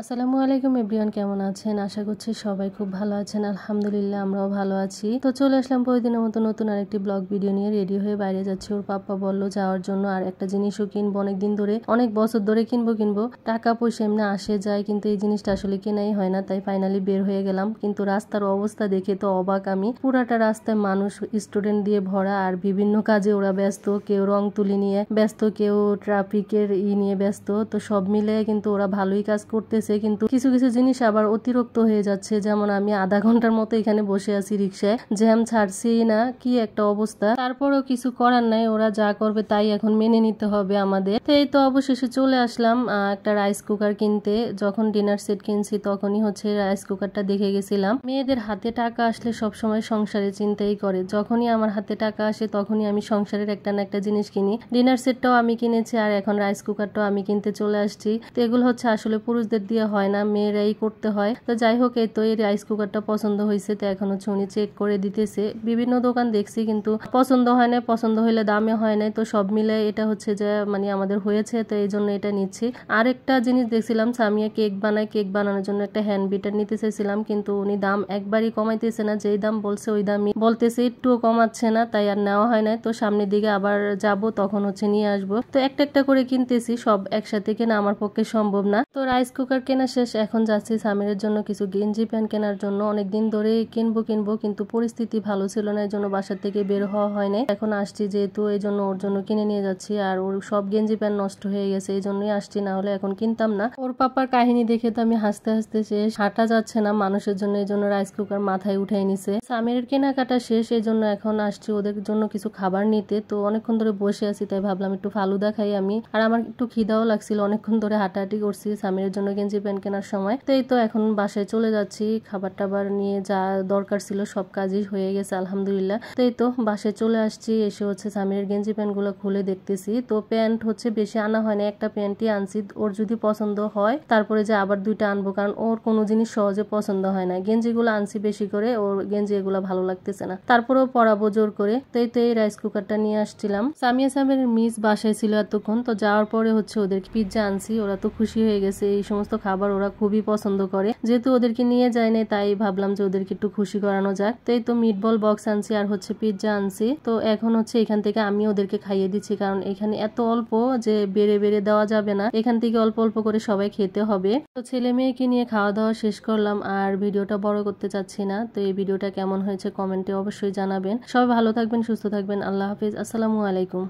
আসসালামু আলাইকুম এভরিওয়ান, কেমন আছেন? আশা করছি সবাই খুব ভালো আছেন। আলহামদুলিল্লাহ আমরাও ভালো আছি। তো চলে আসলাম প্রতিদিনের মতো নতুন আরেকটি ব্লগ ভিডিও নিয়ে। রেডি হয়ে বাইরে যাচ্ছি, ওর পাপ্পা বললো যাওয়ার জন্য। আর একটা জিনিসও কিনবো, অনেকদিন ধরে, অনেক বছর ধরে কিনবো। টাকা পয়সা এমনি আসে যায়, কিন্তু এই জিনিসটা আসলে কেনাই হয় না। তাই ফাইনালি বের হয়ে গেলাম। কিন্তু রাস্তার অবস্থা দেখে তো অবাক আমি। পুরাটা রাস্তায় মানুষ, স্টুডেন্ট দিয়ে ভরা, আর বিভিন্ন কাজে ওরা ব্যস্ত। কেউ রং তুলি নিয়ে ব্যস্ত, কেউ ট্রাফিকের নিয়ে ব্যস্ত। তো সব মিলে কিন্তু ওরা ভালোই কাজ করতেছে, কিন্তু কিছু কিছু জিনিস আবার অতিরিক্ত হয়ে যাচ্ছে। যেমন আমি আধা ঘন্টার মতো এখানে বসে আছি রিক্সায়, জ্যাম ছাড়ছি না, কি একটা অবস্থা। তারপরেও কিছু করার নাই, ওরা যা করবে তাই এখন মেনে নিতে হবে আমাদের। তো এই তো অবশেষে চলে আসলাম একটা রাইস কুকার কিনতে। যখন ডিনার সেট কিনছি তখনই হচ্ছে রাইস কুকারটা দেখে গেছিলাম। মেয়েদের হাতে টাকা আসলে সবসময় সংসারে চিন্তাই করে। যখনই আমার হাতে টাকা আসে তখনই আমি সংসারের একটা না একটা জিনিস কিনি। ডিনার সেটটাও আমি কিনেছি, আর এখন রাইস কুকারটাও আমি কিনতে চলে আসছি। তো এগুলো হচ্ছে আসলে পুরুষদের দিয়ে হয় না, মেয়েরাই করতে হয়। তো যাই হোক, এই তো এই রাইস কুকারটা পছন্দ হয়েছে। তো এখন হচ্ছে উনি চেক করে দিতেছে। বিভিন্ন দোকান দেখছি কিন্তু পছন্দ হয় না, পছন্দ হইলে দামে হয় না। তো সব মিলে এটা হচ্ছে যে মানে আমাদের হয়েছে, তো এই জন্য এটা নিচ্ছি। আরেকটা জিনিস দেখছিলাম, সামিয়া কেক বানায়, কেক বানানোর জন্য একটা হ্যান্ড বিটার নিতে চাইছিলাম, কিন্তু উনি দাম একবারই কমাইতেছে না। যেই দাম বলছে ওই দামই বলতেছে, একটুও কমাচ্ছে না। তাই আর নেওয়া হয় না। তো সামনের দিকে আবার যাব, তখন হচ্ছে নিয়ে আসবো। তো একটা একটা করে কিনতেছি, সব একসাথে কেনা আমার পক্ষে সম্ভব না। তো রাইস কুকার কেনা শেষ, এখন যাচ্ছি সামিরের জন্য কিছু গেঞ্জি প্যান্ট কেনার জন্য। অনেকদিন ধরে কিনবো, কিন্তু পরিস্থিতি ভালো ছিল না, এই জন্য বাসার থেকে বের হওয়া হয় নাই। এখন আসছি যেহেতু, এই জন্য ওর জন্য কিনে নিয়ে যাচ্ছি। আর ওর সব গেঞ্জি প্যান্ট নষ্ট হয়ে গেছে, এই জন্যই আসছি, না হলে এখন কিনতাম না। ওর পাপার কাহিনী দেখে তো আমি হাসতে হাসতে শেষ, হাঁটা যাচ্ছে না মানুষের জন্য, এই জন্য রাইস কুকার মাথায় উঠাই নিছে। সামিরের কেনাকাটা শেষ, এই জন্য এখন আসছি ওদের জন্য কিছু খাবার নিতে। তো অনেকক্ষণ ধরে বসে আছি, তাই ভাবলাম একটু ফালুদা খাই আমি। আর আমার একটু খিদাও লাগছিল, অনেকক্ষণ ধরে হাঁটাহাঁটি করছি সামিরের জন্য গেঞ্জি প্যান্ট কেনার সময়। তো এই তো এখন বাসায় চলে যাচ্ছি, খাবার টাবার নিয়ে যা দরকার ছিল সব কাজই হয়ে গেছে আলহামদুলিল্লাহ। তো এই তো বাসায় চলে আসছি, এসে হচ্ছে সামিরের গেঞ্জি প্যান্ট গুলো খুলে দেখতেছি। তো প্যান্ট হচ্ছে বেশি আনা হয় না, একটা প্যান্টই আনছি। ওর যদি পছন্দ হয় তারপরে যে আবার দুইটা আনবো, কারণ ওর কোনো জিনিস সহজে পছন্দ হয় না। গেঞ্জি গুলো আনছি বেশি করে, ওর গেঞ্জি এগুলো ভালো লাগতেছে না, তারপরেও পরাবো জোর করে। তো এই তো এই রাইস কুকারটা নিয়ে আসছিলাম। সামিরের মিস বাসায় ছিল এতক্ষণ, তো যাওয়ার পরে হচ্ছে ওদের পিৎজা আনছি। ওরা তো খুশি হয়ে গেছে, এই সমস্ত খাবার ওরা খুবই পছন্দ করে। যেহেতু ওদেরকে নিয়ে যায় না, তাই ভাবলাম যে ওদেরকে একটু খুশি করানো যাক। তো এই তো মিটবল বক্স আনছি, আর হচ্ছে পিৎজা আনছি। তো এখন হচ্ছে এখান থেকে আমি ওদেরকে খাইয়ে দিচ্ছি, কারণ এখানে এত অল্প যে বেড়ে বেড়ে দেওয়া যাবে না, এখান থেকে অল্প অল্প করে সবাই খেতে হবে। তো ছেলে মেয়েকে নিয়ে খাওয়া দাওয়া শেষ করলাম, আর ভিডিওটা বড় করতে চাচ্ছি না। তো এই ভিডিওটা কেমন হয়েছে কমেন্টে অবশ্যই জানাবেন। সবাই ভালো থাকবেন, সুস্থ থাকবেন। আল্লাহ হাফিজ, আসসালামু আলাইকুম।